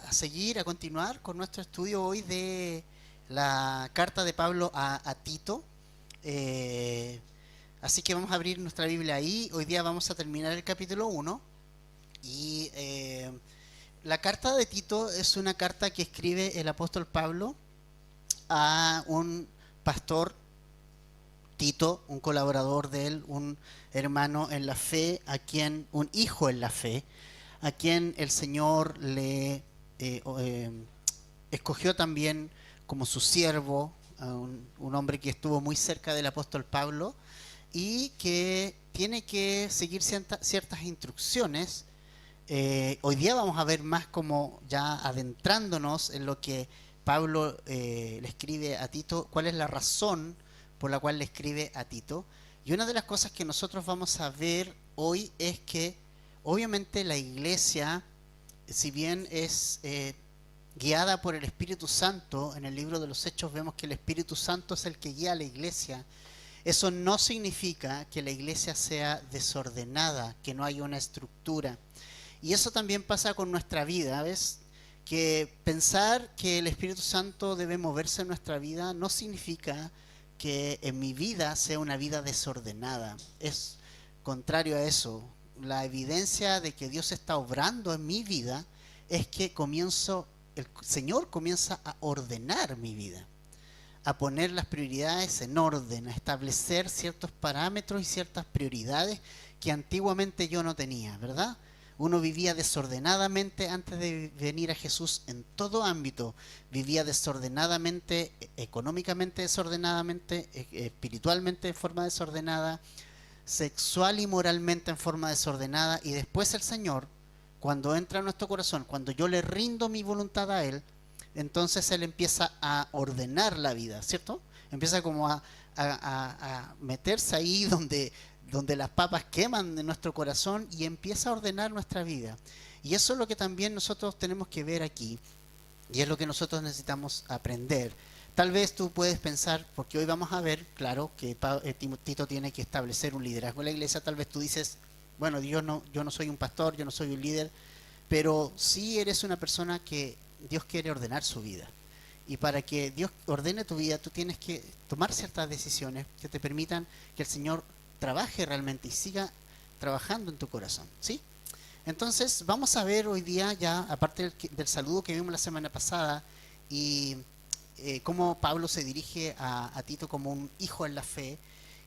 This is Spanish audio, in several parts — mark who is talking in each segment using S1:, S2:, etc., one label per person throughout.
S1: a seguir, a continuar con nuestro estudio hoy de la carta de Pablo a Tito. Eh, Así que vamos a abrir nuestra Biblia ahí. Hoy día vamos a terminar el capítulo 1. Y la carta de Tito es una carta que escribe el apóstol Pablo a un pastor, Tito, un colaborador de él, un hermano en la fe, un hijo en la fe, a quien el Señor le escogió también como su siervo, a un hombre que estuvo muy cerca del apóstol Pablo y que tiene que seguir ciertas instrucciones. Hoy día vamos a ver más como ya adentrándonos en lo que Pablo le escribe a Tito, cuál es la razón por la cual le escribe a Tito. Y una de las cosas que nosotros vamos a ver hoy es que obviamente la iglesia, si bien es guiada por el Espíritu Santo, en el libro de los Hechos vemos que el Espíritu Santo es el que guía a la iglesia. Eso no significa que la iglesia sea desordenada, que no haya una estructura. Y eso también pasa con nuestra vida, ¿ves? Que pensar que el Espíritu Santo debe moverse en nuestra vida no significa que en mi vida sea una vida desordenada. Es contrario a eso. La evidencia de que Dios está obrando en mi vida es que el Señor comienza a ordenar mi vida, a poner las prioridades en orden, a establecer ciertos parámetros y ciertas prioridades que antiguamente yo no tenía, ¿verdad? Uno vivía desordenadamente antes de venir a Jesús en todo ámbito. Vivía desordenadamente, económicamente desordenadamente, espiritualmente de forma desordenada, sexual y moralmente en forma desordenada. Y después el Señor, cuando entra en nuestro corazón, cuando yo le rindo mi voluntad a Él, entonces Él empieza a ordenar la vida, ¿cierto? Empieza como a meterse ahí donde las papas queman en nuestro corazón y empieza a ordenar nuestra vida. Y eso es lo que también nosotros tenemos que ver aquí y es lo que nosotros necesitamos aprender. Tal vez tú puedes pensar, porque hoy vamos a ver, claro, que Tito tiene que establecer un liderazgo en la iglesia. Tal vez tú dices, bueno, yo no soy un pastor, yo no soy un líder, pero sí eres una persona que Dios quiere ordenar su vida. Y para que Dios ordene tu vida, tú tienes que tomar ciertas decisiones que te permitan que el Señor trabaje realmente y siga trabajando en tu corazón, ¿sí? Entonces vamos a ver hoy día ya, aparte del saludo que vimos la semana pasada y cómo Pablo se dirige a Tito como un hijo en la fe,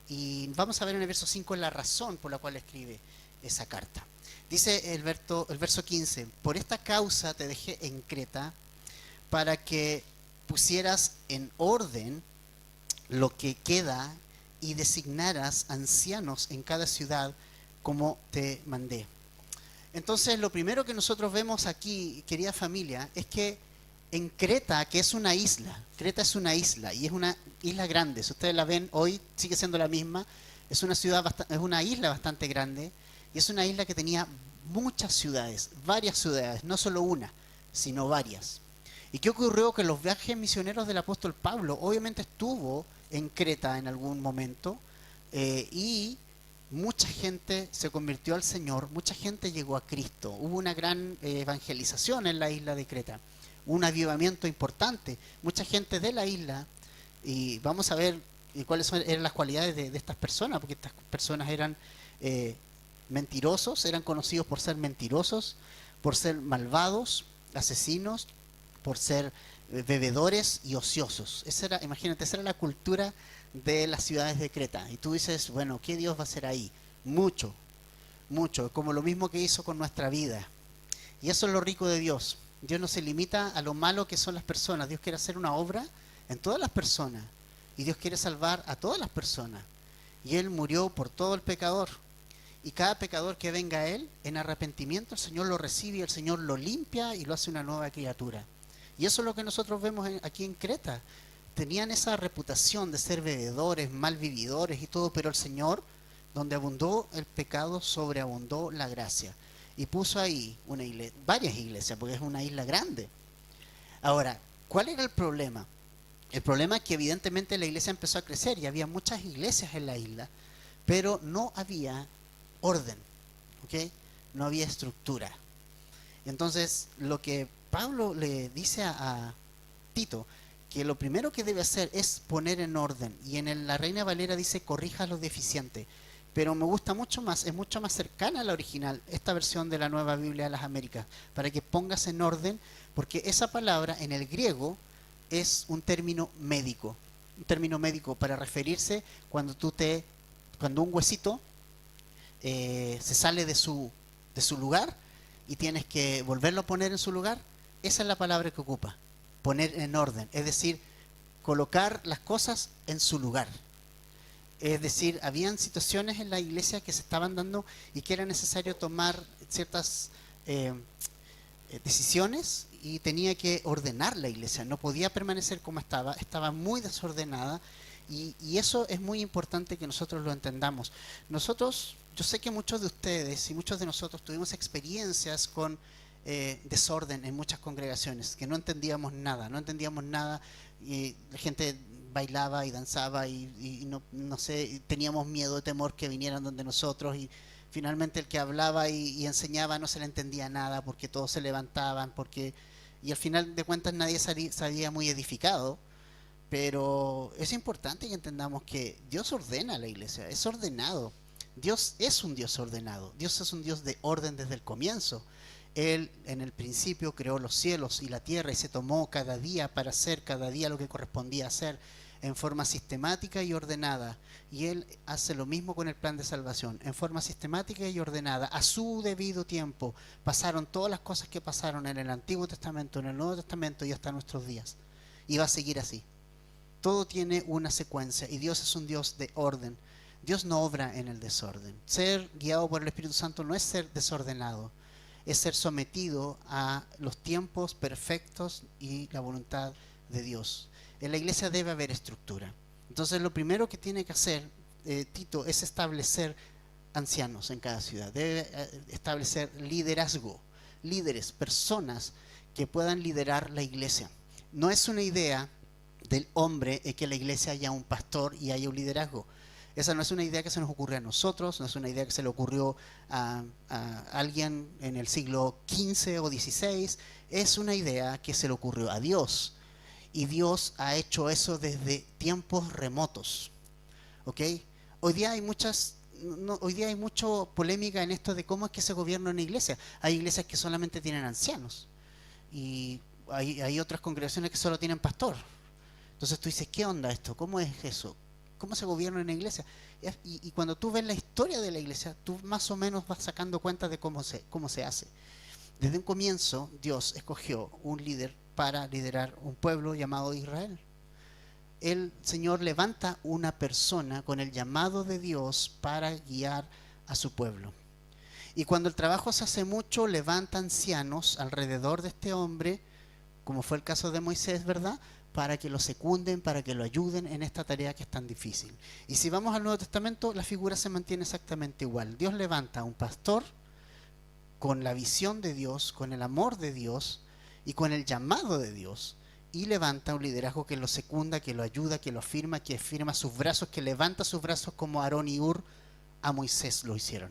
S1: y vamos a ver en el verso 5 la razón por la cual escribe esa carta. Dice el verso 15, por esta causa te dejé en Creta para que pusieras en orden lo que queda y designaras ancianos en cada ciudad como te mandé. Entonces lo primero que nosotros vemos aquí, querida familia, es que en Creta, que es una isla, Creta es una isla y es una isla grande, si ustedes la ven hoy sigue siendo la misma, es una isla bastante grande y es una isla que tenía muchas ciudades, varias ciudades, no solo una, sino varias. ¿Y qué ocurrió? Que los viajes misioneros del apóstol Pablo obviamente estuvo en Creta en algún momento y mucha gente se convirtió al Señor, mucha gente llegó a Cristo, hubo una gran evangelización en la isla de Creta, un avivamiento importante, mucha gente de la isla, y vamos a ver eran las cualidades de estas personas, porque estas personas eran mentirosos, eran conocidos por ser mentirosos, por ser malvados, asesinos, por ser bebedores y ociosos. Imagínate, esa era la cultura de las ciudades de Creta. Y tú dices, bueno, ¿qué Dios va a hacer ahí? Mucho, mucho, como lo mismo que hizo con nuestra vida. Y eso es lo rico de Dios. Dios no se limita a lo malo que son las personas. Dios quiere hacer una obra en todas las personas. Y Dios quiere salvar a todas las personas. Y Él murió por todo el pecador. Y cada pecador que venga a Él en arrepentimiento, el Señor lo recibe y el Señor lo limpia y lo hace una nueva criatura. Y eso es lo que nosotros vemos aquí en Creta. Tenían esa reputación de ser bebedores, malvividores y todo, pero el Señor, donde abundó el pecado, sobreabundó la gracia. Y puso ahí varias iglesias, porque es una isla grande. Ahora, ¿cuál era el problema? El problema es que evidentemente la iglesia empezó a crecer y había muchas iglesias en la isla, pero no había orden, ¿ok? No había estructura. Entonces, lo que Pablo le dice a Tito que lo primero que debe hacer es poner en orden. Y la Reina Valera dice corrija lo deficiente. Pero me gusta mucho más, es mucho más cercana a la original, esta versión de la Nueva Biblia de las Américas, para que pongas en orden, porque esa palabra en el griego es un término médico para referirse cuando un huesito se sale de su lugar y tienes que volverlo a poner en su lugar. Esa es la palabra que ocupa, poner en orden, es decir, colocar las cosas en su lugar. Es decir, habían situaciones en la iglesia que se estaban dando y que era necesario tomar ciertas decisiones y tenía que ordenar la iglesia. No podía permanecer como estaba muy desordenada y eso es muy importante que nosotros lo entendamos. Yo sé que muchos de ustedes y muchos de nosotros tuvimos experiencias con desorden en muchas congregaciones, que no entendíamos nada, y la gente bailaba y danzaba y no sé, teníamos miedo, temor que vinieran donde nosotros y finalmente el que hablaba y enseñaba no se le entendía nada porque todos se levantaban, y al final de cuentas nadie salía muy edificado. Pero es importante que entendamos que Dios ordena a la iglesia, es ordenado. Dios es un Dios ordenado, Dios es un Dios de orden desde el comienzo. Él en el principio creó los cielos y la tierra y se tomó cada día para hacer cada día lo que correspondía hacer en forma sistemática y ordenada. Y Él hace lo mismo con el plan de salvación, en forma sistemática y ordenada, a su debido tiempo. Pasaron todas las cosas que pasaron en el Antiguo Testamento, en el Nuevo Testamento y hasta nuestros días. Y va a seguir así. Todo tiene una secuencia y Dios es un Dios de orden. Dios no obra en el desorden. Ser guiado por el Espíritu Santo no es ser desordenado, es ser sometido a los tiempos perfectos y la voluntad de Dios. En la iglesia debe haber estructura. Entonces lo primero que tiene que hacer Tito es establecer ancianos en cada ciudad. Debe establecer liderazgo, líderes, personas que puedan liderar la iglesia. No es una idea del hombre que en la iglesia haya un pastor y haya un liderazgo. Esa no es una idea que se nos ocurre a nosotros, no es una idea que se le ocurrió a alguien en el siglo XV o XVI, es una idea que se le ocurrió a Dios. Y Dios ha hecho eso desde tiempos remotos. ¿Ok? Hoy día hay mucha polémica en esto de cómo es que se gobierna una iglesia. Hay iglesias que solamente tienen ancianos y hay otras congregaciones que solo tienen pastor. Entonces tú dices, ¿qué onda esto? ¿Cómo es eso? ¿Cómo se gobierna una iglesia? Y cuando tú ves la historia de la iglesia, tú más o menos vas sacando cuenta de cómo se hace. Desde un comienzo, Dios escogió un líder para liderar un pueblo llamado Israel. El Señor levanta una persona con el llamado de Dios para guiar a su pueblo. Y cuando el trabajo se hace mucho, levanta ancianos alrededor de este hombre, como fue el caso de Moisés, ¿verdad?, para que lo secunden, para que lo ayuden en esta tarea que es tan difícil. Y si vamos al Nuevo Testamento, la figura se mantiene exactamente igual. Dios levanta a un pastor con la visión de Dios, con el amor de Dios y con el llamado de Dios, y levanta un liderazgo que lo secunda, que lo ayuda, que lo afirma, que firma sus brazos, que levanta sus brazos como Aarón y Hur a Moisés lo hicieron.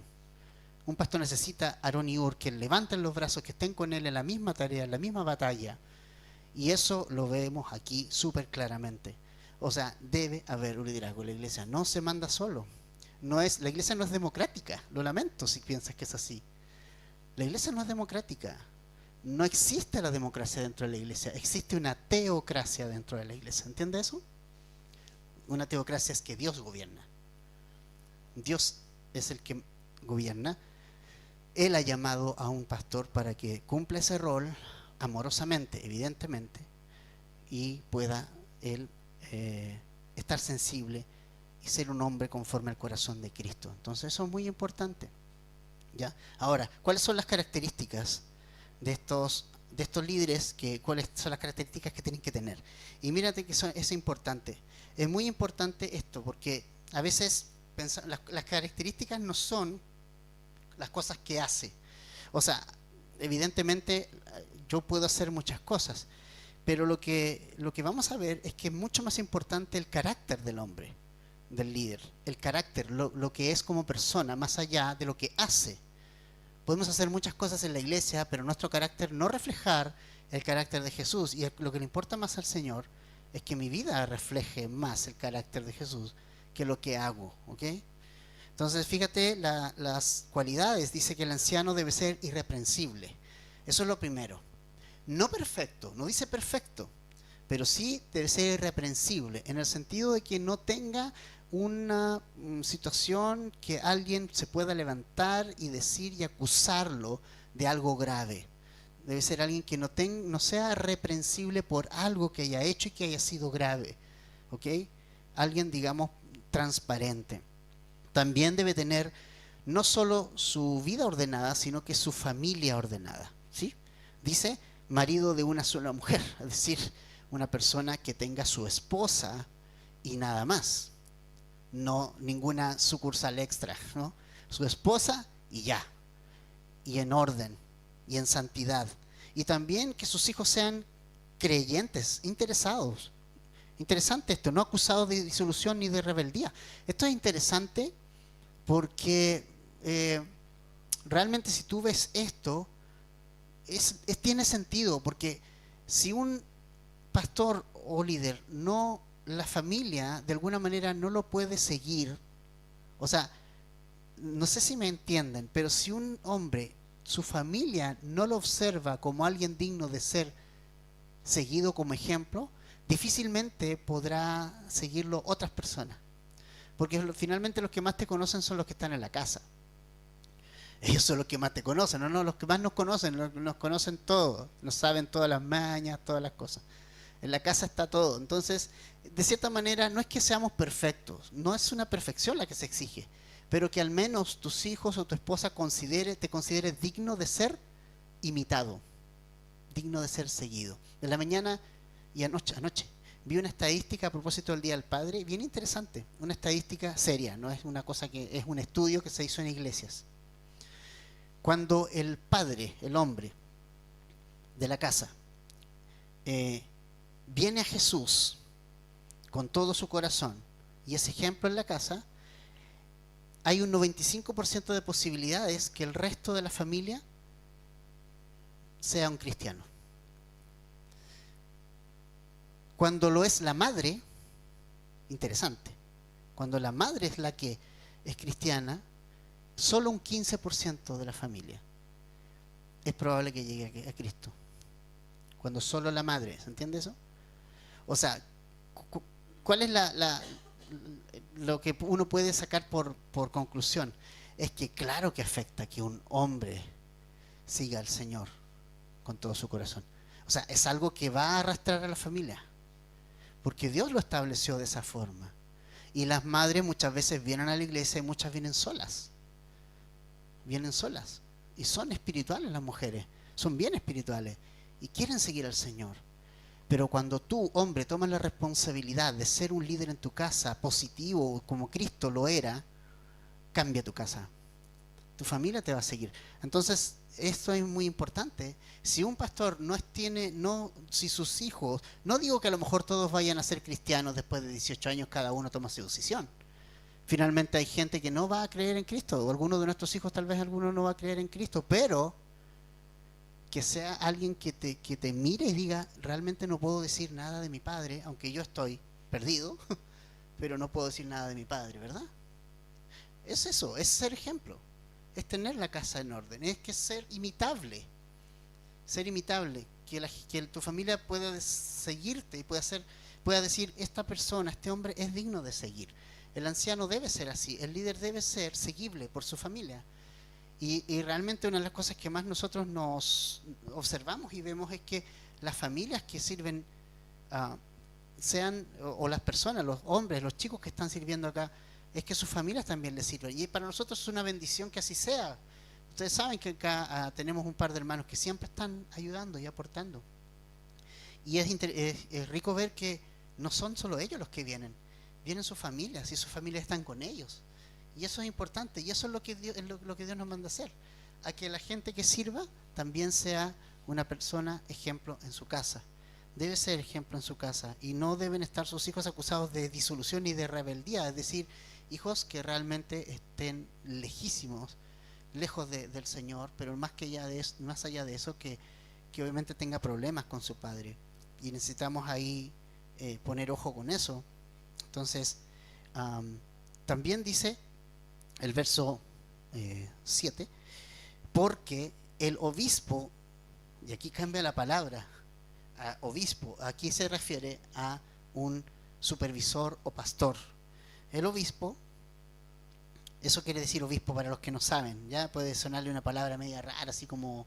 S1: Un pastor necesita a Aarón y Hur que levanten los brazos, que estén con él en la misma tarea, en la misma batalla. Y eso lo vemos aquí súper claramente. O sea, debe haber un liderazgo. La iglesia no se manda solo. La iglesia no es democrática. Lo lamento si piensas que es así. La iglesia no es democrática. No existe la democracia dentro de la iglesia. Existe una teocracia dentro de la iglesia. ¿Entiende eso? Una teocracia es que Dios gobierna. Dios es el que gobierna. Él ha llamado a un pastor para que cumpla ese rol amorosamente, evidentemente, y pueda él estar sensible y ser un hombre conforme al corazón de Cristo. Entonces eso es muy importante, ¿ya? Ahora, ¿cuáles son las características de estos líderes? ¿Cuáles son las características que tienen que tener? Y mírate que es importante. Es muy importante esto, porque a veces las características no son las cosas que hace. O sea, evidentemente yo puedo hacer muchas cosas, pero lo que vamos a ver es que es mucho más importante el carácter del hombre, del líder, el carácter, lo que es como persona, más allá de lo que hace. Podemos hacer muchas cosas en la iglesia, pero nuestro carácter no reflejar el carácter de Jesús. Y lo que le importa más al Señor es que mi vida refleje más el carácter de Jesús que lo que hago, ¿ok? Entonces, fíjate las cualidades. Dice que el anciano debe ser irreprensible. Eso es lo primero. No perfecto, no dice perfecto, pero sí debe ser irreprensible, en el sentido de que no tenga una situación que alguien se pueda levantar y decir y acusarlo de algo grave. Debe ser alguien que no sea reprensible por algo que haya hecho y que haya sido grave, ¿ok? Alguien, digamos, transparente. También debe tener no solo su vida ordenada, sino que su familia ordenada, ¿sí? Dice marido de una sola mujer, es decir, una persona que tenga su esposa y nada más, no ninguna sucursal extra, ¿no? Su esposa y ya, y en orden, y en santidad. Y también que sus hijos sean creyentes, interesados. Interesante esto, no acusados de disolución ni de rebeldía. Esto es interesante porque realmente si tú ves esto, tiene sentido, porque si un pastor o líder no, la familia de alguna manera no lo puede seguir, o sea, no sé si me entienden, pero si un hombre, su familia no lo observa como alguien digno de ser seguido como ejemplo, difícilmente podrá seguirlo otras personas, porque finalmente los que más te conocen son los que están en la casa. Ellos son los que más te conocen, no, los que más nos conocen todos, nos saben todas las mañas, todas las cosas. En la casa está todo. Entonces, de cierta manera, no es que seamos perfectos, no es una perfección la que se exige, pero que al menos tus hijos o tu esposa te considere digno de ser imitado, digno de ser seguido. De la mañana y anoche vi una estadística a propósito del Día del Padre, bien interesante, una estadística seria, no es una cosa que es un estudio que se hizo en iglesias. Cuando el padre, el hombre de la casa, viene a Jesús con todo su corazón y es ejemplo en la casa, hay un 95% de posibilidades que el resto de la familia sea un cristiano. Cuando lo es la madre, interesante, cuando la madre es la que es cristiana, solo un 15% de la familia es probable que llegue a Cristo. Cuando solo la madre, ¿se entiende eso? O sea, ¿cuál es lo que uno puede sacar por conclusión? Es que claro que afecta que un hombre siga al Señor con todo su corazón. O sea, es algo que va a arrastrar a la familia, porque Dios lo estableció de esa forma. Y las madres muchas veces vienen a la iglesia y muchas vienen solas. Y son espirituales las mujeres, son bien espirituales y quieren seguir al Señor. Pero cuando tú, hombre, tomas la responsabilidad de ser un líder en tu casa, positivo, como Cristo lo era, cambia tu casa. Tu familia te va a seguir. Entonces, esto es muy importante. Si un pastor si sus hijos, no digo que a lo mejor todos vayan a ser cristianos después de 18 años, cada uno toma su decisión. Finalmente hay gente que no va a creer en Cristo, o alguno de nuestros hijos tal vez alguno no va a creer en Cristo, pero que sea alguien que te mire y diga, realmente no puedo decir nada de mi padre, aunque yo estoy perdido, pero no puedo decir nada de mi padre, ¿verdad? Es eso, es ser ejemplo, es tener la casa en orden, es que ser imitable, que tu familia pueda seguirte y pueda decir, esta persona, este hombre es digno de seguir. El anciano debe ser así, el líder debe ser seguible por su familia. Y realmente una de las cosas que más nosotros nos observamos y vemos es que las familias que sirven, o las personas, los hombres, los chicos que están sirviendo acá, es que sus familias también les sirven. Y para nosotros es una bendición que así sea. Ustedes saben que acá tenemos un par de hermanos que siempre están ayudando y aportando. Y es rico ver que no son solo ellos los que vienen sus familias y sus familias están con ellos. Y eso es importante y eso es lo que Dios nos manda a hacer. A que la gente que sirva también sea una persona ejemplo en su casa. Debe ser ejemplo en su casa y no deben estar sus hijos acusados de disolución y de rebeldía. Es decir, hijos que realmente estén lejísimos, lejos del Señor, pero más allá de eso, que que obviamente tenga problemas con su padre. Y necesitamos ahí poner ojo con eso. Entonces, también dice el verso 7, porque el obispo, y aquí cambia la palabra, a obispo, aquí se refiere a un supervisor o pastor. El obispo, eso quiere decir obispo para los que no saben, ya puede sonarle una palabra media rara, así como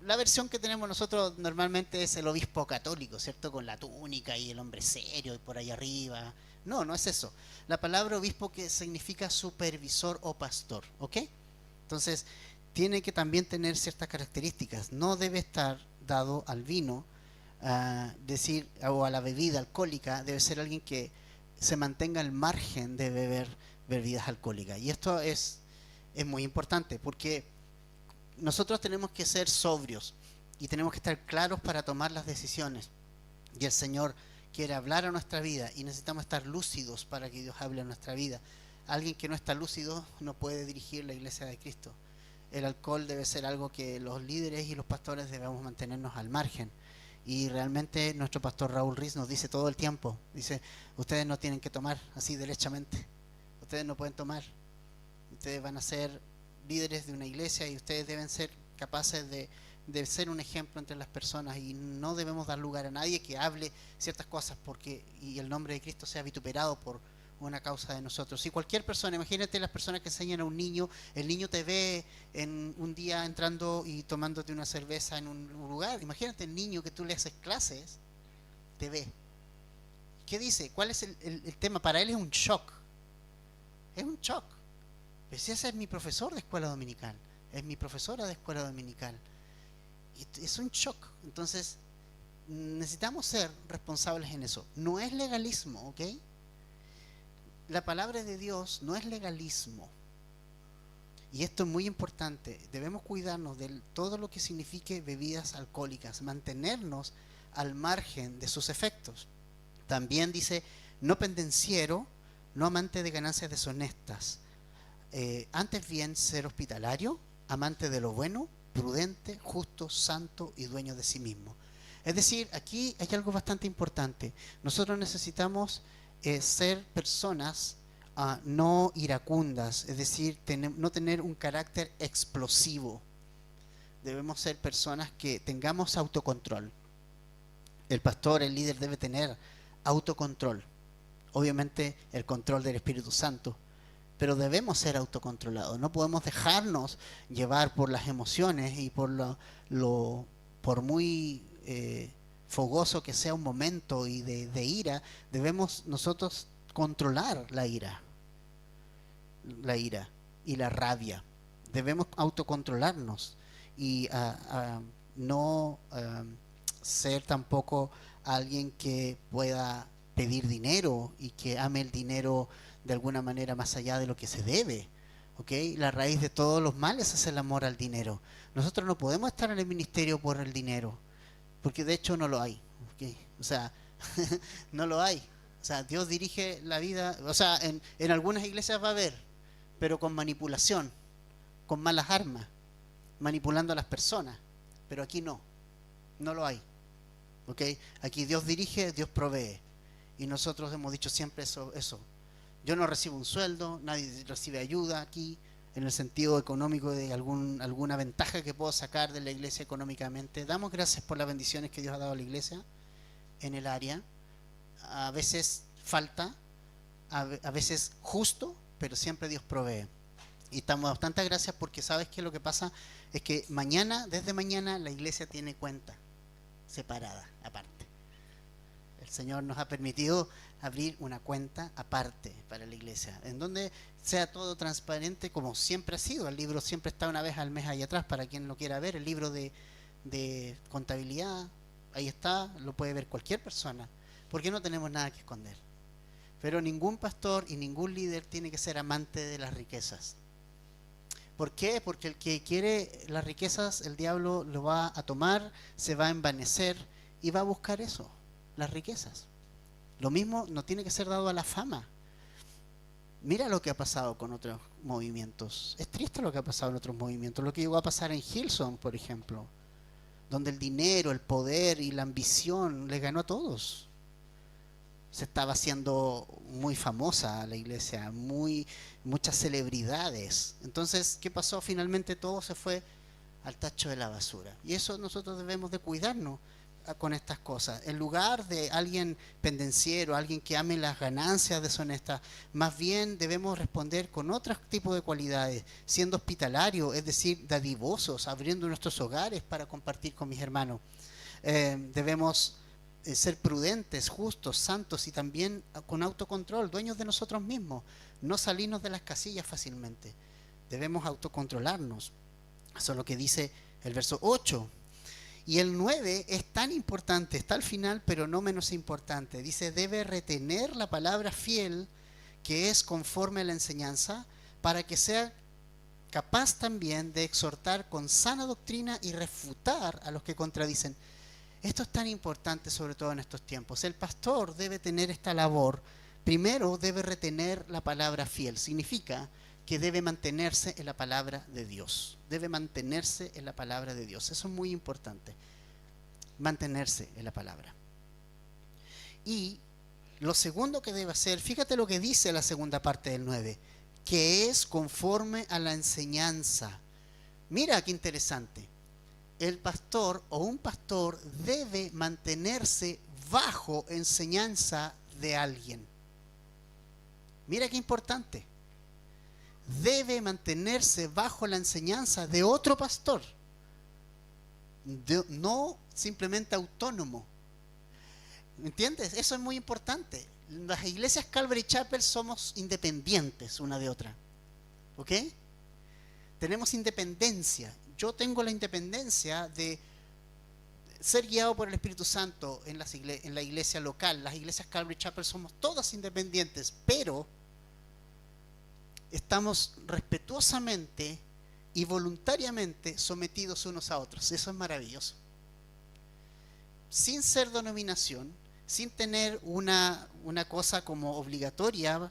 S1: la versión que tenemos nosotros normalmente es el obispo católico, ¿cierto? Con la túnica y el hombre serio y por ahí arriba. No, no es eso. La palabra obispo que significa supervisor o pastor, ¿ok? Entonces, tiene que también tener ciertas características. No debe estar dado al vino, decir, o a la bebida alcohólica. Debe ser alguien que se mantenga al margen de beber bebidas alcohólicas. Y esto es muy importante porque nosotros tenemos que ser sobrios y tenemos que estar claros para tomar las decisiones. Y el Señor quiere hablar a nuestra vida y necesitamos estar lúcidos para que Dios hable a nuestra vida. Alguien que no está lúcido no puede dirigir la iglesia de Cristo. El alcohol debe ser algo que los líderes y los pastores debemos mantenernos al margen. Y realmente nuestro pastor Raúl Riz nos dice todo el tiempo, dice, ustedes no tienen que tomar así derechamente, ustedes no pueden tomar, ustedes van a ser líderes de una iglesia y ustedes deben ser capaces de ser un ejemplo entre las personas y no debemos dar lugar a nadie que hable ciertas cosas porque y el nombre de Cristo sea vituperado por una causa de nosotros. Si cualquier persona, imagínate las personas que enseñan a un niño, el niño te ve en un día entrando y tomándote una cerveza en un lugar, imagínate el niño que tú le haces clases, te ve. ¿Qué dice? ¿Cuál es el tema? Para él es un shock. Es un shock. Pero si ese es mi profesor de escuela dominical, es mi profesora de escuela dominical. Y es un shock. Entonces, necesitamos ser responsables en eso. No es legalismo, ¿ok? La palabra de Dios no es legalismo. Y esto es muy importante. Debemos cuidarnos de todo lo que signifique bebidas alcohólicas, mantenernos al margen de sus efectos. También dice, no pendenciero, no amante de ganancias deshonestas. Antes bien ser hospitalario, amante de lo bueno, prudente, justo, santo y dueño de sí mismo. Es decir, aquí hay algo bastante importante. Nosotros necesitamos ser personas no iracundas, es decir, no tener un carácter explosivo. Debemos ser personas que tengamos autocontrol. El pastor, el líder debe tener autocontrol. Obviamente el control del Espíritu Santo. Pero debemos ser autocontrolados, no podemos dejarnos llevar por las emociones y por por muy fogoso que sea un momento y de ira, debemos nosotros controlar la ira y la rabia. Debemos autocontrolarnos y no ser tampoco alguien que pueda pedir dinero y que ame el dinero de alguna manera más allá de lo que se debe. ¿Okay? La raíz de todos los males es el amor al dinero. Nosotros no podemos estar en el ministerio por el dinero, porque de hecho no lo hay. ¿Okay? O sea, no lo hay. O sea, Dios dirige la vida. O sea, en algunas iglesias va a haber, pero con manipulación, con malas armas, manipulando a las personas. Pero aquí no, no lo hay. ¿Okay? Aquí Dios dirige, Dios provee. Y nosotros hemos dicho siempre eso. Yo no recibo un sueldo, nadie recibe ayuda aquí, en el sentido económico de alguna ventaja que puedo sacar de la iglesia económicamente. Damos gracias por las bendiciones que Dios ha dado a la iglesia en el área. A veces falta, a veces justo, pero siempre Dios provee. Y estamos dando tantas gracias porque sabes que lo que pasa es que desde mañana, la iglesia tiene cuenta separada, aparte. El Señor nos ha permitido abrir una cuenta aparte para la iglesia, en donde sea todo transparente como siempre ha sido. El libro siempre está una vez al mes ahí atrás para quien lo quiera ver. El libro de contabilidad, ahí está, lo puede ver cualquier persona, porque no tenemos nada que esconder. Pero ningún pastor y ningún líder tiene que ser amante de las riquezas. ¿Por qué? Porque el que quiere las riquezas, el diablo lo va a tomar, se va a envanecer y va a buscar eso, las riquezas. Lo mismo no tiene que ser dado a la fama. Mira lo que ha pasado con otros movimientos. Es triste lo que ha pasado en otros movimientos. Lo que llegó a pasar en Hillsong, por ejemplo. donde el dinero, el poder y la ambición les ganó a todos. Se estaba haciendo muy famosa la iglesia, muchas celebridades. Entonces, ¿qué pasó? Finalmente todo se fue al tacho de la basura. Y eso nosotros debemos de cuidarnos con estas cosas. En lugar de alguien pendenciero, alguien que ame las ganancias deshonestas, más bien debemos responder con otros tipos de cualidades, siendo hospitalario, es decir, dadivosos, abriendo nuestros hogares para compartir con mis hermanos. Debemos ser prudentes, justos, santos y también con autocontrol, dueños de nosotros mismos, no salirnos de las casillas fácilmente. Debemos autocontrolarnos. Eso es lo que dice el verso 8. Y el 9 es tan importante, está al final, pero no menos importante. Dice, debe retener la palabra fiel, que es conforme a la enseñanza, para que sea capaz también de exhortar con sana doctrina y refutar a los que contradicen. Esto es tan importante, sobre todo en estos tiempos. El pastor debe tener esta labor. Primero, debe retener la palabra fiel. Significa que debe mantenerse en la palabra de Dios. Debe mantenerse en la palabra de Dios. Eso es muy importante. Mantenerse en la palabra. Y lo segundo que debe hacer, fíjate lo que dice la segunda parte del 9, que es conforme a la enseñanza. Mira qué interesante. El pastor o un pastor debe mantenerse bajo enseñanza de alguien. Mira qué importante. Debe mantenerse bajo la enseñanza de otro pastor, no simplemente autónomo. ¿Entiendes? Eso es muy importante. Las iglesias Calvary Chapel somos independientes una de otra. ¿Ok? Tenemos independencia. Yo tengo la independencia de ser guiado por el Espíritu Santo en la iglesia local. Las iglesias Calvary Chapel somos todas independientes, pero estamos respetuosamente y voluntariamente sometidos unos a otros. Eso es maravilloso. Sin ser denominación, sin tener una cosa como obligatoria,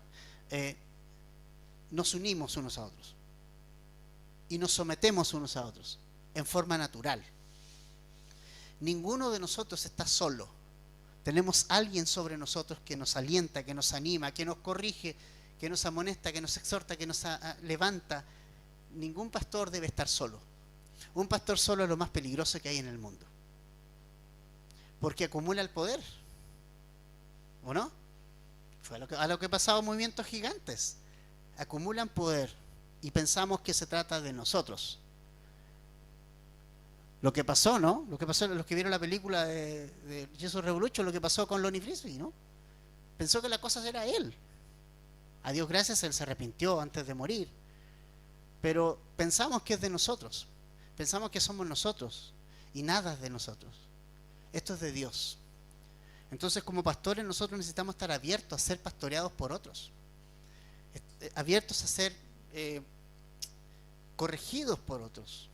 S1: nos unimos unos a otros y nos sometemos unos a otros en forma natural. Ninguno de nosotros está solo. Tenemos alguien sobre nosotros que nos alienta, que nos anima, que nos corrige, que nos amonesta, que nos exhorta, que nos levanta. Ningún pastor debe estar solo. Un pastor solo es lo más peligroso que hay en el mundo, porque acumula el poder, ¿o no? Fue a lo que pasaba en movimientos gigantes. Acumulan poder y pensamos que se trata de nosotros. Lo que pasó, ¿no? Lo que pasó, los que vieron la película de Jesus Revolution, lo que pasó con Lonnie Frisbee, ¿no? Pensó que la cosa era él. A Dios gracias, él se arrepintió antes de morir. Pero pensamos que es de nosotros. Pensamos que somos nosotros. Y nada es de nosotros. Esto es de Dios. Entonces, como pastores, nosotros necesitamos estar abiertos a ser pastoreados por otros. Abiertos a ser corregidos por otros.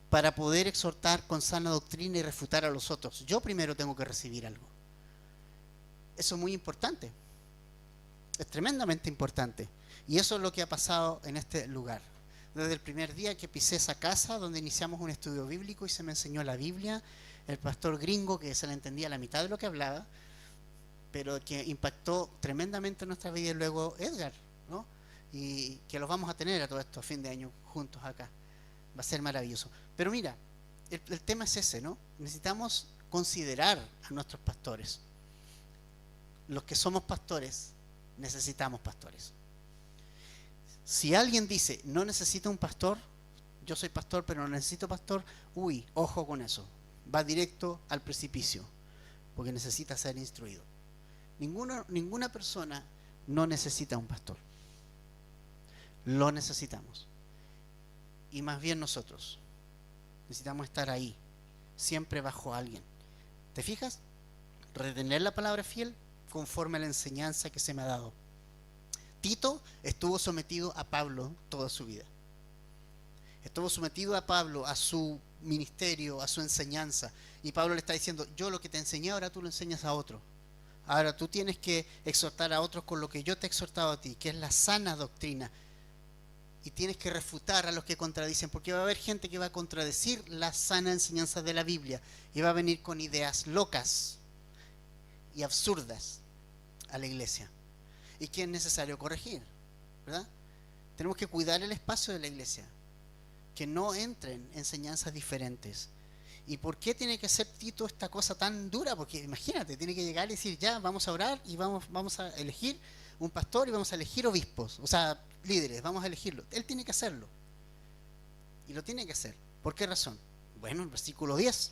S1: Para poder exhortar con sana doctrina y refutar a los otros. Yo primero tengo que recibir algo. Eso es muy importante. Es tremendamente importante. Y eso es lo que ha pasado en este lugar. Desde el primer día que pisé esa casa donde iniciamos un estudio bíblico y se me enseñó la Biblia, el pastor gringo que se le entendía la mitad de lo que hablaba, pero que impactó tremendamente nuestra vida, y luego Edgar, ¿no? Y que los vamos a tener a todo esto a fin de año juntos acá. Va a ser maravilloso. Pero mira, el tema es ese, ¿no? Necesitamos considerar a nuestros pastores. Los que somos pastores necesitamos pastores. Si alguien dice, no necesito un pastor, yo soy pastor pero no necesito pastor, uy, ojo con eso, va directo al precipicio, porque necesita ser instruido. Ninguna persona no necesita un pastor. Lo necesitamos. Y más bien nosotros necesitamos estar ahí, siempre bajo alguien. ¿Te fijas? Retener la palabra fiel conforme a la enseñanza que se me ha dado. Tito estuvo sometido a Pablo toda su vida. Estuvo sometido a Pablo, a su ministerio, a su enseñanza. Y Pablo le está diciendo, yo lo que te enseñé ahora tú lo enseñas a otro. Ahora tú tienes que exhortar a otros con lo que yo te he exhortado a ti, que es la sana doctrina. y tienes que refutar a los que contradicen, porque va a haber gente que va a contradecir la sana enseñanza de la Biblia y va a venir con ideas locas y absurdas a la iglesia, y que es necesario corregir, ¿verdad? Tenemos que cuidar el espacio de la iglesia, que no entren enseñanzas diferentes. ¿Y por qué tiene que ser Tito esta cosa tan dura? Porque imagínate, tiene que llegar y decir, ya, vamos a orar y vamos a elegir un pastor y vamos a elegir obispos, o sea, líderes, vamos a elegirlo. Él tiene que hacerlo. Y lo tiene que hacer. ¿Por qué razón? Bueno, el versículo 10.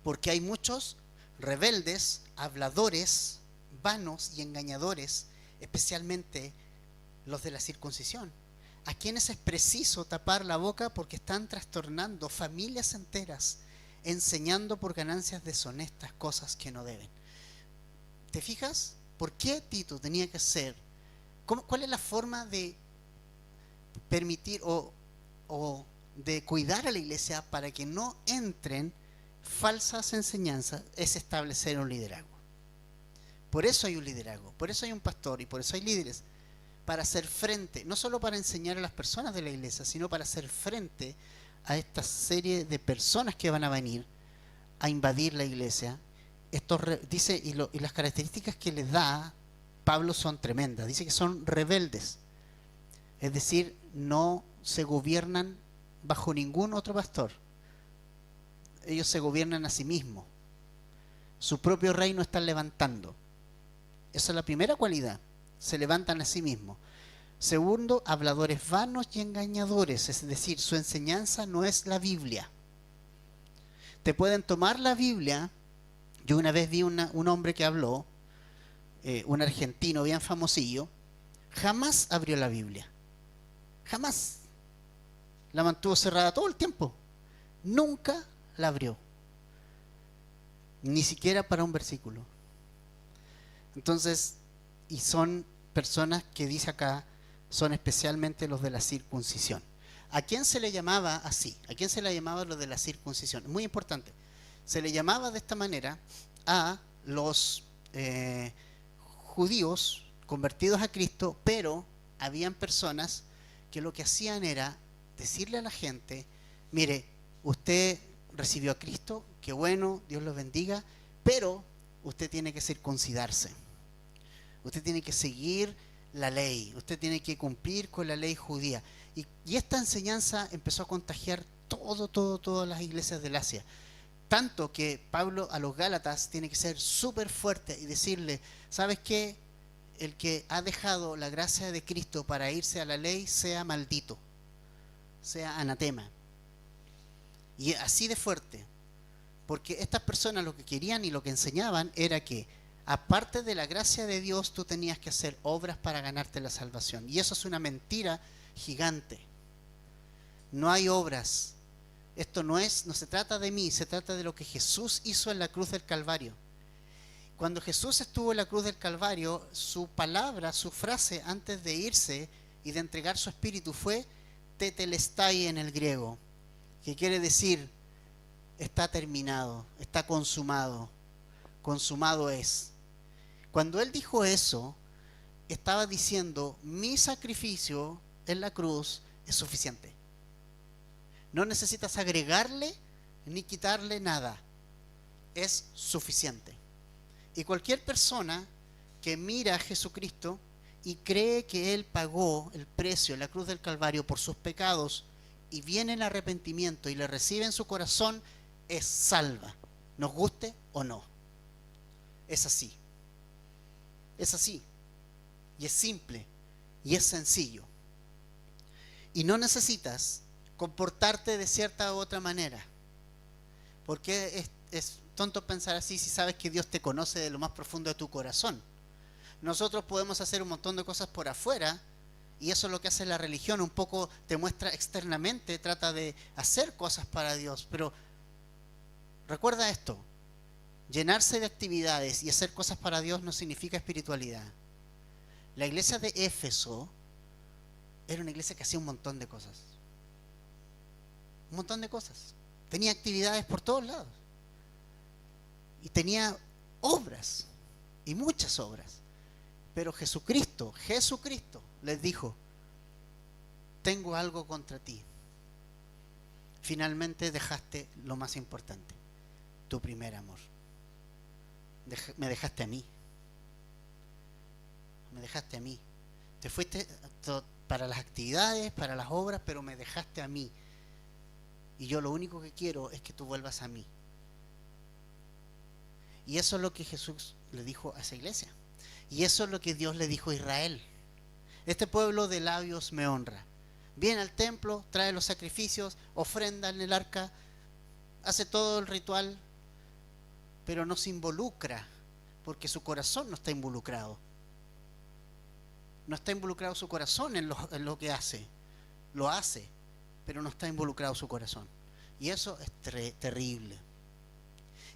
S1: Porque hay muchos rebeldes, habladores, vanos y engañadores, especialmente los de la circuncisión, a quienes es preciso tapar la boca porque están trastornando familias enteras, enseñando por ganancias deshonestas cosas que no deben. ¿Te fijas? ¿Por qué Tito tenía que ser? ¿Cuál es la forma de permitir o de cuidar a la iglesia para que no entren falsas enseñanzas? Es establecer un liderazgo. Por eso hay un liderazgo, por eso hay un pastor y por eso hay líderes, para hacer frente, no solo para enseñar a las personas de la iglesia, sino para hacer frente a esta serie de personas que van a venir a invadir la iglesia. Dice, y las características que les da Pablo son tremendas. Dice que son rebeldes, es decir, no se gobiernan bajo ningún otro pastor. Ellos se gobiernan a sí mismos. Su propio reino están levantando. Esa es la primera cualidad. Se levantan a sí mismos. Segundo, habladores vanos y engañadores, es decir, su enseñanza no es la Biblia. Te pueden tomar la Biblia. Yo una vez vi un hombre que habló, un argentino bien famosillo, jamás abrió la Biblia. Jamás. La mantuvo cerrada todo el tiempo. Nunca la abrió. Ni siquiera para un versículo. Entonces, y son personas que dice acá, son especialmente los de la circuncisión. ¿A quién se le llamaba así? ¿A quién se le llamaba los de la circuncisión? Muy importante. Se le llamaba de esta manera a los judíos convertidos a Cristo, pero habían personas que lo que hacían era decirle a la gente, mire, usted recibió a Cristo, qué bueno, Dios los bendiga, pero usted tiene que circuncidarse. Usted tiene que seguir la ley, usted tiene que cumplir con la ley judía. Y esta enseñanza empezó a contagiar todas las iglesias del Asia. Tanto que Pablo a los Gálatas tiene que ser súper fuerte y decirle, ¿sabes qué? El que ha dejado la gracia de Cristo para irse a la ley, sea maldito, sea anatema. Y así de fuerte. Porque estas personas lo que querían y lo que enseñaban era que aparte de la gracia de Dios, tú tenías que hacer obras para ganarte la salvación. Y eso es una mentira gigante. No hay obras. Esto no se trata de mí, se trata de lo que Jesús hizo en la cruz del Calvario. Cuando Jesús estuvo en la cruz del Calvario, su palabra, su frase antes de irse y de entregar su espíritu fue tetelestai en el griego, que quiere decir está terminado, está consumado, consumado es. Cuando él dijo eso, estaba diciendo, mi sacrificio en la cruz es suficiente. No necesitas agregarle ni quitarle nada. Es suficiente. Y cualquier persona que mira a Jesucristo y cree que Él pagó el precio en la cruz del Calvario por sus pecados y viene en arrepentimiento y le recibe en su corazón, es salva, nos guste o no. Es así. Es así. Y es simple. Y es sencillo. Y no necesitas comportarte de cierta u otra manera. Porque es tonto pensar así si sabes que Dios te conoce de lo más profundo de tu corazón. Nosotros podemos hacer un montón de cosas por afuera y eso es lo que hace la religión. Un poco te muestra externamente, trata de hacer cosas para Dios. Pero recuerda esto, llenarse de actividades y hacer cosas para Dios no significa espiritualidad. La iglesia de Éfeso era una iglesia que hacía un montón de cosas. Un montón de cosas. Tenía actividades por todos lados. Y tenía obras. Y muchas obras. Pero Jesucristo les dijo, tengo algo contra ti. Finalmente dejaste lo más importante, tu primer amor. Me dejaste a mí. Me dejaste a mí. Te fuiste para las actividades, para las obras, pero me dejaste a mí. Y yo lo único que quiero es que tú vuelvas a mí. Y eso es lo que Jesús le dijo a esa iglesia. Y eso es lo que Dios le dijo a Israel. Este pueblo de labios me honra. Viene al templo, trae los sacrificios, ofrenda en el arca, hace todo el ritual, pero no se involucra, porque su corazón no está involucrado. No está involucrado su corazón en lo que hace. Lo hace, pero no está involucrado su corazón. Y eso es terrible.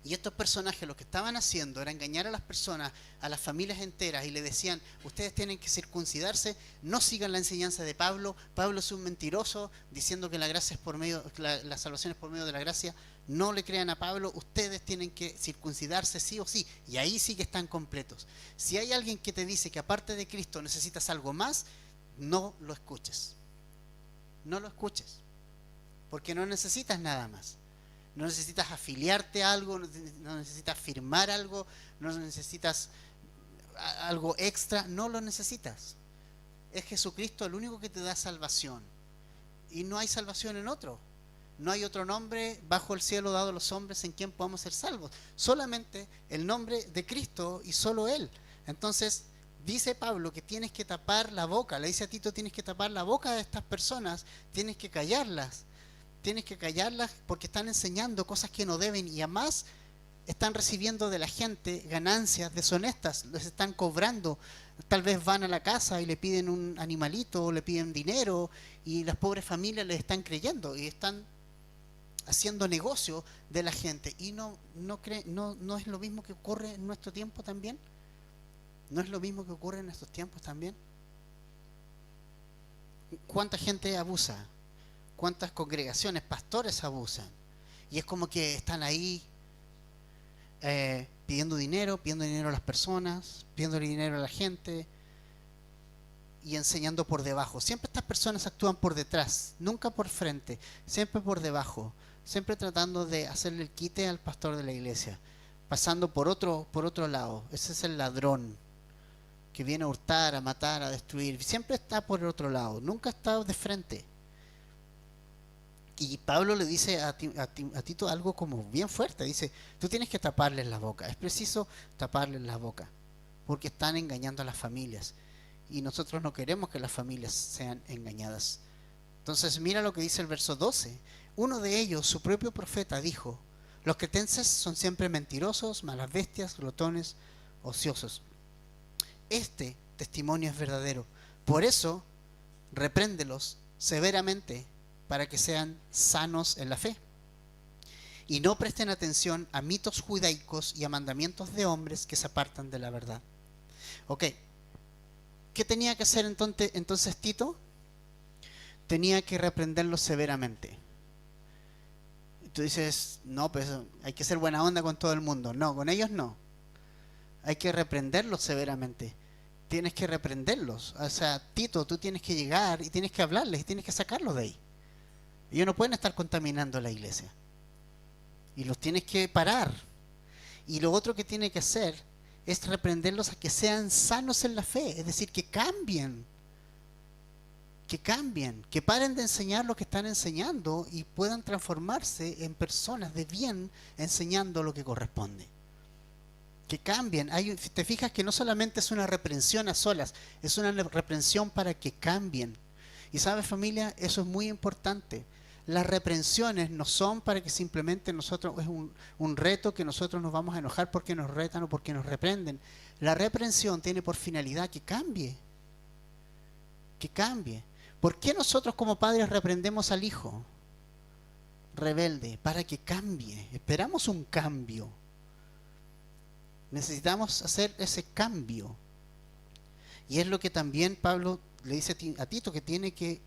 S1: Y estos personajes lo que estaban haciendo era engañar a las personas, a las familias enteras, y le decían, ustedes tienen que circuncidarse, no sigan la enseñanza de Pablo. Pablo es un mentiroso, diciendo que la gracia es por medio, la salvación es por medio de la gracia. No le crean a Pablo, ustedes tienen que circuncidarse sí o sí, y ahí sí que están completos. Si hay alguien que te dice que aparte de Cristo necesitas algo más, no lo escuches. No lo escuches, porque no necesitas nada más. No necesitas afiliarte a algo, no necesitas firmar algo, no necesitas algo extra, no lo necesitas. Es Jesucristo el único que te da salvación. Y no hay salvación en otro. No hay otro nombre bajo el cielo dado a los hombres en quien podamos ser salvos. Solamente el nombre de Cristo y solo Él. Entonces, dice Pablo que tienes que tapar la boca. Le dice a Tito, tienes que tapar la boca de estas personas, tienes que callarlas. Tienes que callarlas porque están enseñando cosas que no deben y además están recibiendo de la gente ganancias deshonestas, les están cobrando. Tal vez van a la casa y le piden un animalito o le piden dinero y las pobres familias les están creyendo y están haciendo negocio de la gente. Y no es lo mismo que ocurre en nuestro tiempo también. ¿No es lo mismo que ocurre en estos tiempos también? ¿Cuánta gente abusa? ¿Cuántas congregaciones, pastores abusan? Y es como que están ahí pidiendo dinero a las personas, pidiendo dinero a la gente y enseñando por debajo. Siempre estas personas actúan por detrás, nunca por frente, siempre por debajo, siempre tratando de hacerle el quite al pastor de la iglesia, pasando por otro lado. Ese es el ladrón que viene a hurtar, a matar, a destruir. Siempre está por el otro lado, nunca está de frente. Y Pablo le dice a Tito algo como bien fuerte. Dice, tú tienes que taparles la boca. Es preciso taparles la boca, porque están engañando a las familias. Y nosotros no queremos que las familias sean engañadas. Entonces mira lo que dice el verso 12. Uno de ellos, su propio profeta, dijo, los cretenses son siempre mentirosos, malas bestias, glotones, ociosos. Este testimonio es verdadero. Por eso, repréndelos severamente, para que sean sanos en la fe y no presten atención a mitos judaicos y a mandamientos de hombres que se apartan de la verdad. Ok, ¿qué tenía que hacer entonces Tito? Tenía que reprenderlos severamente. Tú dices, no, pues hay que ser buena onda con todo el mundo. No, con ellos no. Hay que reprenderlos severamente. Tienes que reprenderlos. O sea, Tito, tú tienes que llegar y tienes que hablarles y tienes que sacarlos de ahí. Ellos no pueden estar contaminando la iglesia. Y los tienes que parar. Y lo otro que tiene que hacer es reprenderlos a que sean sanos en la fe. Es decir, que cambien. Que cambien. Que paren de enseñar lo que están enseñando y puedan transformarse en personas de bien enseñando lo que corresponde. Que cambien. Te fijas que no solamente es una reprensión a solas, es una reprensión para que cambien. Y sabes, familia, eso es muy importante. Las reprensiones no son para que simplemente nosotros, es un reto que nosotros nos vamos a enojar porque nos retan o porque nos reprenden. La reprensión tiene por finalidad que cambie. Que cambie. ¿Por qué nosotros como padres reprendemos al hijo rebelde? Para que cambie. Esperamos un cambio. Necesitamos hacer ese cambio. Y es lo que también Pablo le dice a Tito, que tiene que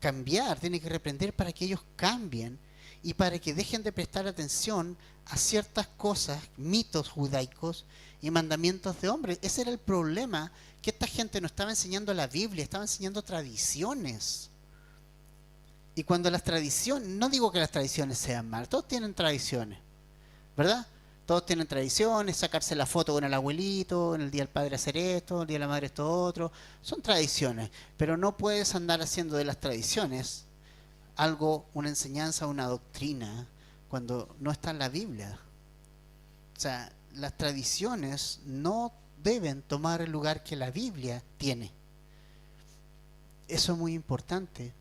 S1: cambiar, tiene que reprender para que ellos cambien y para que dejen de prestar atención a ciertas cosas, mitos judaicos y mandamientos de hombres. Ese era el problema, que esta gente no estaba enseñando la Biblia, estaba enseñando tradiciones. Y cuando las tradiciones, no digo que las tradiciones sean malas, todos tienen tradiciones, ¿verdad? Todos tienen tradiciones, sacarse la foto con el abuelito, en el día del padre hacer esto, el día de la madre esto otro, son tradiciones, pero no puedes andar haciendo de las tradiciones algo, una enseñanza, una doctrina, cuando no está en la Biblia. O sea, las tradiciones no deben tomar el lugar que la Biblia tiene. Eso es muy importante.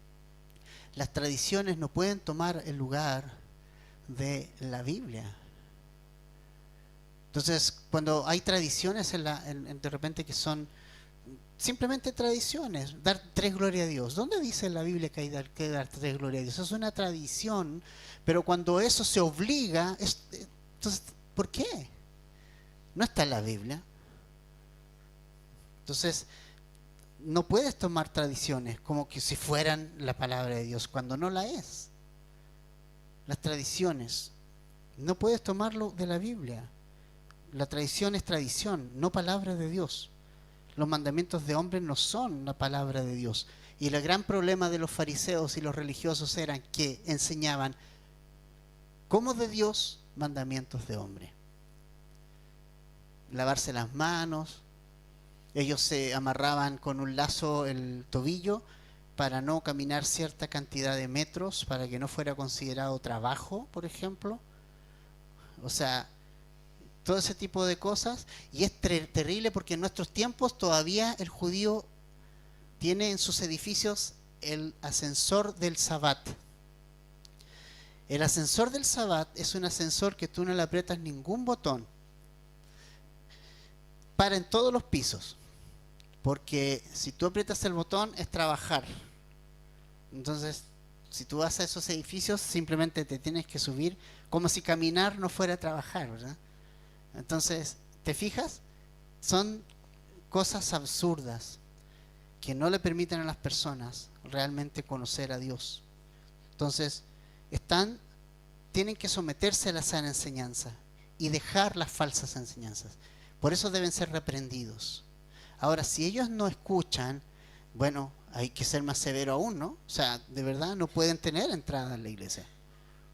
S1: Las tradiciones no pueden tomar el lugar de la Biblia. Entonces, cuando hay tradiciones de repente que son simplemente tradiciones, dar tres gloria a Dios. ¿Dónde dice en la Biblia que hay que dar tres gloria a Dios? Eso es una tradición, pero cuando eso se obliga, entonces, ¿por qué? No está en la Biblia. Entonces, no puedes tomar tradiciones como que si fueran la palabra de Dios, cuando no la es. Las tradiciones, no puedes tomarlo de la Biblia. La tradición es tradición, no palabra de Dios. Los mandamientos de hombres no son la palabra de Dios. Y el gran problema de los fariseos y los religiosos eran que enseñaban como de Dios mandamientos de hombre. Lavarse las manos. Ellos se amarraban con un lazo el tobillo para no caminar cierta cantidad de metros, para que no fuera considerado trabajo, por ejemplo. O sea, todo ese tipo de cosas. Y es terrible porque en nuestros tiempos todavía el judío tiene en sus edificios el ascensor del Sabbat. El ascensor del Sabbat es un ascensor que tú no le aprietas ningún botón. Para en todos los pisos. Porque si tú aprietas el botón es trabajar. Entonces, si tú vas a esos edificios, simplemente te tienes que subir como si caminar no fuera a trabajar, ¿verdad? Entonces, ¿te fijas? Son cosas absurdas que no le permiten a las personas realmente conocer a Dios. Entonces, tienen que someterse a la sana enseñanza y dejar las falsas enseñanzas. Por eso deben ser reprendidos. Ahora, si ellos no escuchan, bueno, hay que ser más severo aún, ¿no? O sea, de verdad no pueden tener entrada en la iglesia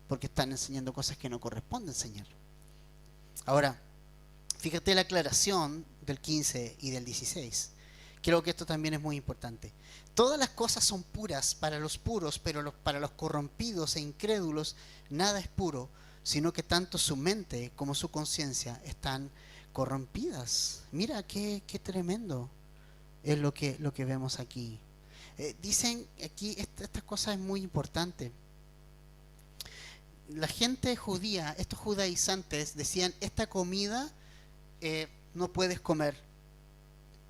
S1: porque están enseñando cosas que no corresponde enseñar. Ahora, fíjate la aclaración del 15 y del 16. Creo que esto también es muy importante. Todas las cosas son puras para los puros, pero para los corrompidos e incrédulos nada es puro, sino que tanto su mente como su conciencia están corrompidas. Mira qué tremendo es lo que vemos aquí. Dicen aquí, esta cosa es muy importante. La gente judía, estos judaizantes, decían, esta comida no puedes comer.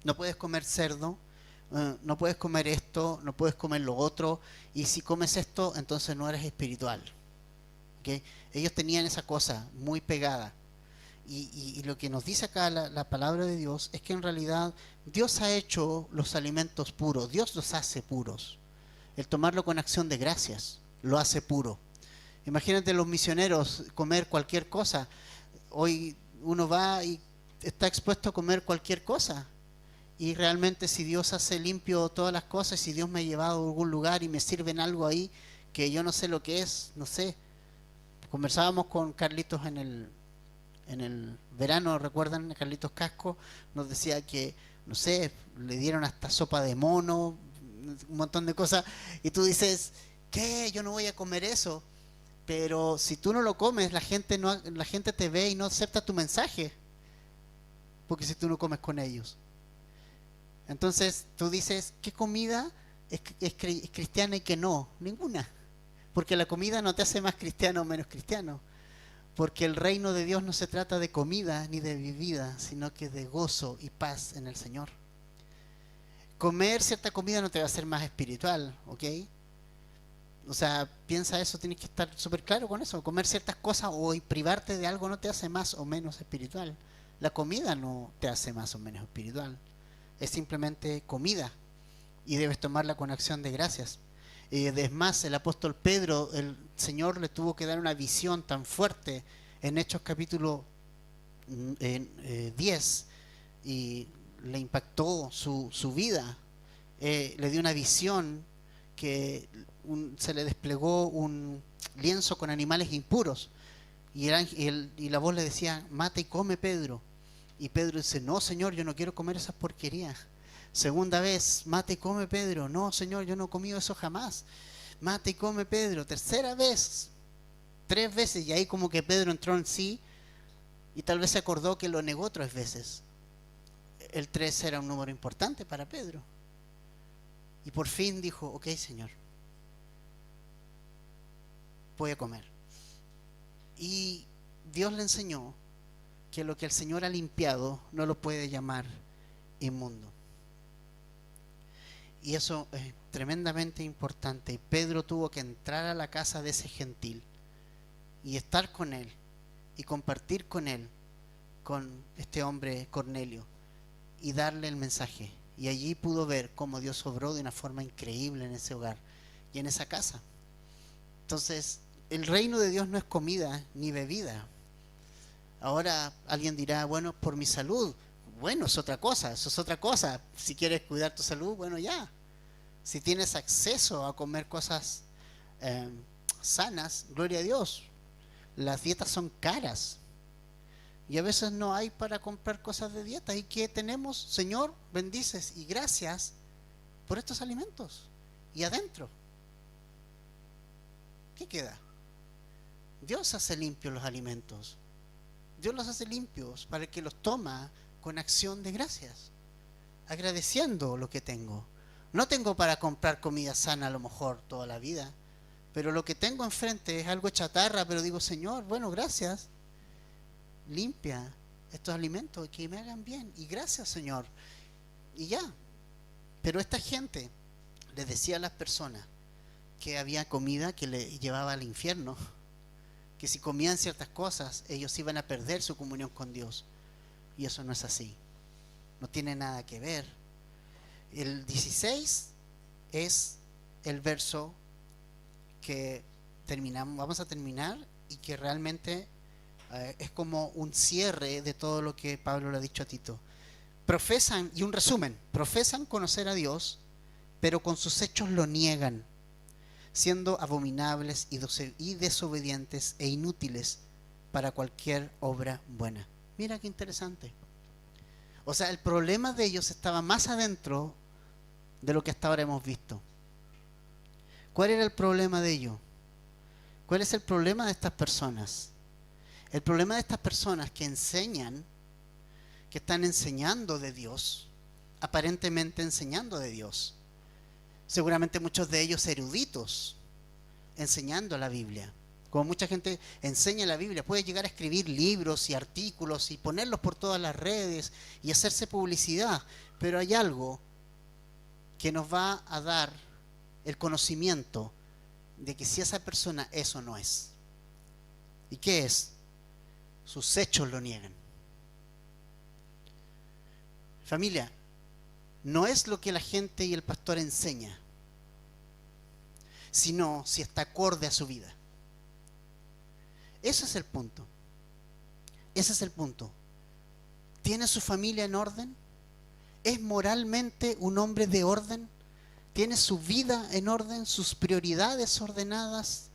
S1: No puedes comer cerdo, no puedes comer esto, no puedes comer lo otro, y si comes esto, entonces no eres espiritual. ¿Okay? Ellos tenían esa cosa muy pegada. Y lo que nos dice acá la palabra de Dios es que en realidad Dios ha hecho los alimentos puros, Dios los hace puros. El tomarlo con acción de gracias lo hace puro. Imagínate los misioneros comer cualquier cosa. Hoy uno va y está expuesto a comer cualquier cosa. Y realmente si Dios hace limpio todas las cosas, si Dios me ha llevado a algún lugar y me sirven algo ahí que yo no sé lo que es, no sé. Conversábamos con Carlitos en el verano, ¿recuerdan? Carlitos Casco nos decía que, no sé, le dieron hasta sopa de mono, un montón de cosas, y tú dices, ¿qué? Yo no voy a comer eso. Pero si tú no lo comes, la gente te ve y no acepta tu mensaje, porque si tú no comes con ellos. Entonces tú dices, ¿qué comida es cristiana y qué no? Ninguna. Porque la comida no te hace más cristiano o menos cristiano. Porque el reino de Dios no se trata de comida ni de bebida, sino que de gozo y paz en el Señor. Comer cierta comida no te va a hacer más espiritual, ¿ok? O sea, piensa eso, tienes que estar súper claro con eso. Comer ciertas cosas o privarte de algo no te hace más o menos espiritual. La comida no te hace más o menos espiritual. Es simplemente comida y debes tomarla con acción de gracias. Es más, el apóstol Pedro, el Señor le tuvo que dar una visión tan fuerte en Hechos capítulo 10 y le impactó su vida. Le dio una visión que se le desplegó un lienzo con animales impuros y la voz le decía: mata y come, Pedro. Y Pedro dice: no, Señor, yo no quiero comer esas porquerías. Segunda vez: mata y come, Pedro. No, Señor, yo no he comido eso jamás. Mata y come, Pedro. Tercera vez, 3 veces, y ahí como que Pedro entró en sí y tal vez se acordó que lo negó 3 veces. El 3 era un número importante para Pedro. Y por fin dijo: ok, Señor, voy a comer. Y Dios le enseñó que lo que el Señor ha limpiado no lo puede llamar inmundo. Y eso es tremendamente importante. Y Pedro tuvo que entrar a la casa de ese gentil y estar con él y compartir con él, con este hombre Cornelio, y darle el mensaje. Y allí pudo ver cómo Dios obró de una forma increíble en ese hogar y en esa casa. Entonces, el reino de Dios no es comida ni bebida. Ahora alguien dirá: bueno, por mi salud. Bueno, es otra cosa, eso es otra cosa. Si quieres cuidar tu salud, bueno, ya. Si tienes acceso a comer cosas sanas, gloria a Dios. Las dietas son caras y a veces no hay para comprar cosas de dieta. ¿Y qué tenemos? Señor, bendices y gracias por estos alimentos. Y adentro, ¿qué queda? Dios hace limpios los alimentos. Dios los hace limpios para el que los toma con acción de gracias, agradeciendo lo que tengo. No tengo para comprar comida sana a lo mejor toda la vida, pero lo que tengo enfrente es algo chatarra, pero digo: Señor, bueno, gracias, limpia estos alimentos y que me hagan bien, y gracias, Señor, y ya. Pero esta gente les decía a las personas que había comida que le llevaba al infierno, que si comían ciertas cosas ellos iban a perder su comunión con Dios, y eso no es así, no tiene nada que ver. El 16 es el verso que vamos a terminar, y que realmente es como un cierre de todo lo que Pablo le ha dicho a Tito. Profesan, y un resumen: profesan conocer a Dios, pero con sus hechos lo niegan, siendo abominables y desobedientes e inútiles para cualquier obra buena. Mira qué interesante. O sea, el problema de ellos estaba más adentro de lo que hasta ahora hemos visto. ¿Cuál era el problema de ellos? ¿Cuál es el problema de estas personas? El problema de estas personas que enseñan, que están enseñando de Dios, aparentemente enseñando de Dios. Seguramente muchos de ellos eruditos, enseñando la Biblia. Como mucha gente enseña la Biblia, puede llegar a escribir libros y artículos y ponerlos por todas las redes y hacerse publicidad. Pero hay algo que nos va a dar el conocimiento de que si esa persona eso no es. ¿Y qué es? Sus hechos lo niegan. Familia, no es lo que la gente y el pastor enseña, sino si está acorde a su vida. Ese es el punto. Ese es el punto. ¿Tiene su familia en orden? ¿Es moralmente un hombre de orden? ¿Tiene su vida en orden? ¿Sus prioridades ordenadas?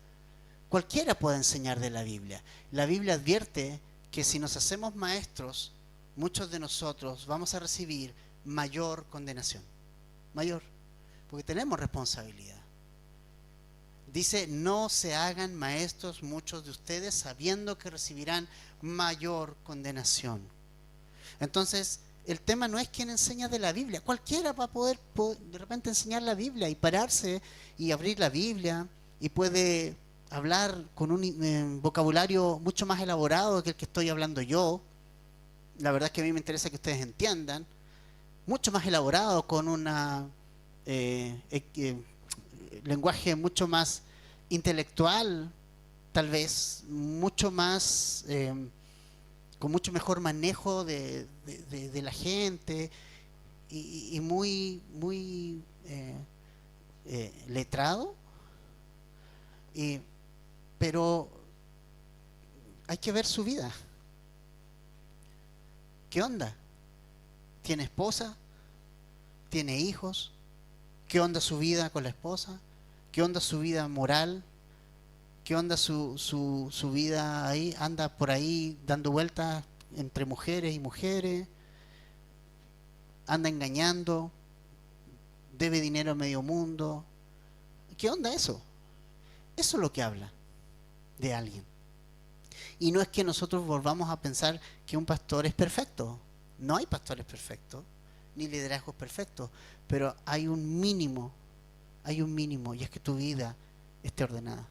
S1: Cualquiera puede enseñar de la Biblia. La Biblia advierte que si nos hacemos maestros, muchos de nosotros vamos a recibir mayor condenación. Mayor. Porque tenemos responsabilidad. Dice: no se hagan maestros muchos de ustedes, sabiendo que recibirán mayor condenación. Entonces, el tema no es quién enseña de la Biblia. Cualquiera va a poder de repente enseñar la Biblia y pararse y abrir la Biblia, y puede hablar con un vocabulario mucho más elaborado que el que estoy hablando yo. La verdad es que a mí me interesa que ustedes entiendan. Mucho más elaborado, con una lenguaje mucho más intelectual, tal vez, mucho más, con mucho mejor manejo de la gente, y muy letrado. Pero hay que ver su vida. ¿Qué onda? ¿Tiene esposa? ¿Tiene hijos? ¿Qué onda su vida con la esposa? ¿Qué onda su vida moral? ¿Qué onda su vida ahí? ¿Anda por ahí dando vueltas entre mujeres y mujeres? ¿Anda engañando? ¿Debe dinero a medio mundo? ¿Qué onda eso? Eso es lo que habla de alguien. Y no es que nosotros volvamos a pensar que un pastor es perfecto. No hay pastores perfectos, ni liderazgos perfectos, pero hay un mínimo, y es que tu vida esté ordenada,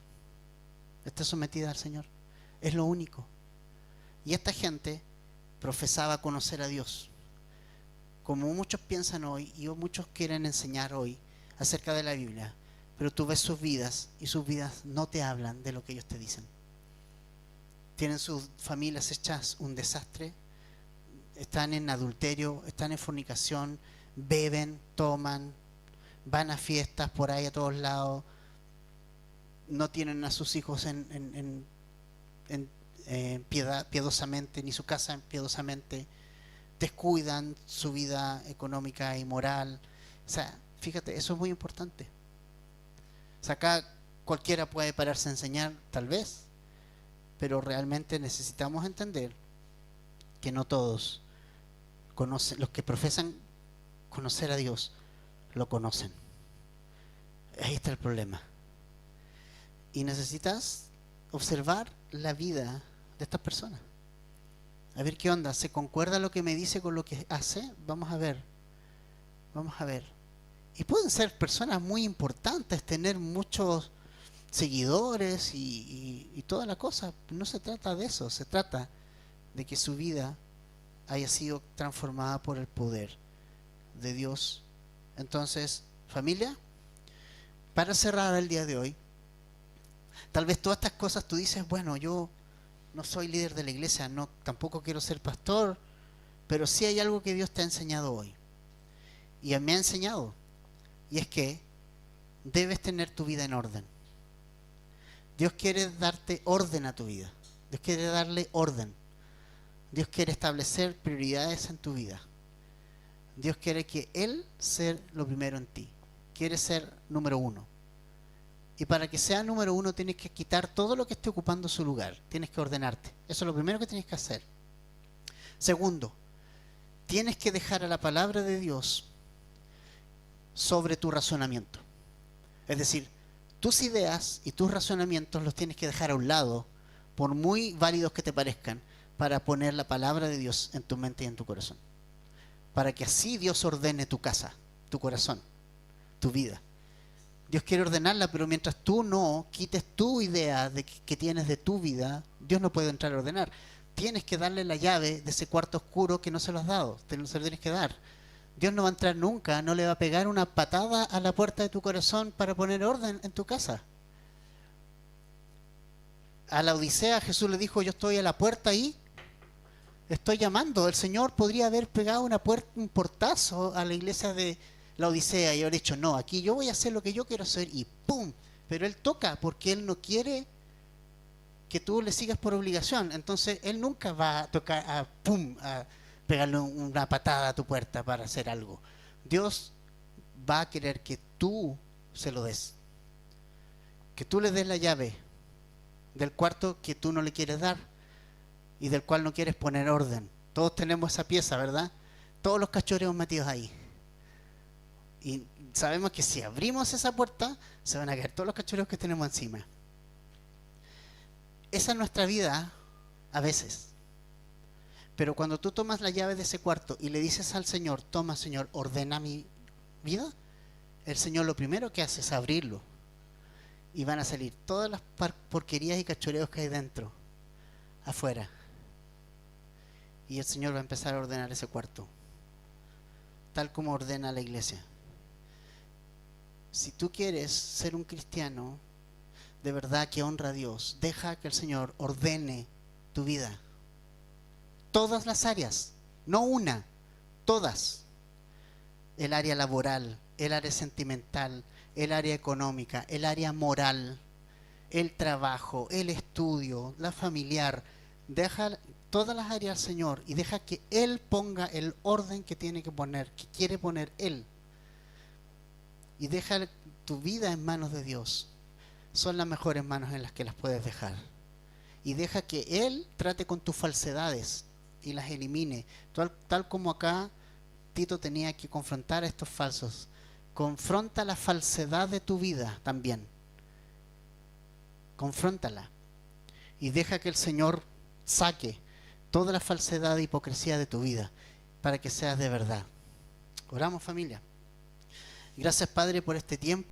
S1: esté sometida al Señor. Es lo único. Y esta gente profesaba conocer a Dios, como muchos piensan hoy y muchos quieren enseñar hoy acerca de la Biblia, pero tú ves sus vidas y sus vidas no te hablan de lo que ellos te dicen. Tienen sus familias hechas un desastre, están en adulterio, están en fornicación, beben, toman, van a fiestas por ahí a todos lados, no tienen a sus hijos piadosamente, ni su casa piadosamente, descuidan su vida económica y moral. O sea, fíjate, eso es muy importante. O sea, acá cualquiera puede pararse a enseñar, tal vez, pero realmente necesitamos entender que no todos conocen, los que profesan conocer a Dios, lo conocen. Ahí está el problema. Y necesitas observar la vida de estas personas. A ver qué onda, ¿se concuerda lo que me dice con lo que hace? Vamos a ver. Y pueden ser personas muy importantes, tener muchos seguidores y toda la cosa. No se trata de eso, se trata de que su vida haya sido transformada por el poder de Dios. Entonces, familia, para cerrar el día de hoy, tal vez todas estas cosas tú dices, bueno, yo no soy líder de la iglesia, no, tampoco quiero ser pastor, pero sí hay algo que Dios te ha enseñado hoy. Y me ha enseñado, y es que debes tener tu vida en orden. Dios quiere darte orden a tu vida. Dios quiere darle orden. Dios quiere establecer prioridades en tu vida. Dios quiere que Él sea lo primero en ti. Quiere ser número uno. Y para que sea número uno tienes que quitar todo lo que esté ocupando su lugar. Tienes que ordenarte. Eso es lo primero que tienes que hacer. Segundo, tienes que dejar a la palabra de Dios sobre tu razonamiento. Es decir, tus ideas y tus razonamientos los tienes que dejar a un lado, por muy válidos que te parezcan, para poner la palabra de Dios en tu mente y en tu corazón. Para que así Dios ordene tu casa, tu corazón, tu vida. Dios quiere ordenarla, pero mientras tú no quites tu idea que tienes de tu vida, Dios no puede entrar a ordenar. Tienes que darle la llave de ese cuarto oscuro que no se lo has dado, se lo tienes que dar. Dios no va a entrar nunca, no le va a pegar una patada a la puerta de tu corazón para poner orden en tu casa. A la Odisea Jesús le dijo, yo estoy a la puerta ahí, estoy llamando. El Señor podría haber pegado un portazo a la iglesia de la Odisea y haber dicho, no, aquí yo voy a hacer lo que yo quiero hacer y ¡pum! Pero Él toca porque Él no quiere que tú le sigas por obligación. Entonces Él nunca va a tocar a ¡pum! A pegarle una patada a tu puerta para hacer algo. Dios va a querer que tú se lo des. Que tú le des la llave del cuarto que tú no le quieres dar y del cual no quieres poner orden. Todos tenemos esa pieza, ¿verdad? Todos los cachoreos metidos ahí. Y sabemos que si abrimos esa puerta, se van a caer todos los cachoreos que tenemos encima. Esa es nuestra vida a veces. Pero cuando tú tomas la llave de ese cuarto y le dices al Señor, toma Señor, ordena mi vida, el Señor lo primero que hace es abrirlo. Y van a salir todas las porquerías y cachoreos que hay dentro, afuera. Y el Señor va a empezar a ordenar ese cuarto, tal como ordena la iglesia. Si tú quieres ser un cristiano de verdad que honra a Dios, deja que el Señor ordene tu vida. Todas las áreas, no una, todas. El área laboral, el área sentimental, el área económica, el área moral, el trabajo, el estudio, la familiar. Deja todas las áreas al Señor y deja que Él ponga el orden que tiene que poner, que quiere poner Él. y deja tu vida en manos de Dios. Son las mejores manos en las que las puedes dejar. Y deja que Él trate con tus falsedades y las elimine. Tal como acá Tito tenía que confrontar a estos falsos. Confronta la falsedad de tu vida también. Confróntala. Y deja que el Señor saque toda la falsedad e hipocresía de tu vida para que seas de verdad. Oramos, familia. Gracias, Padre, por este tiempo.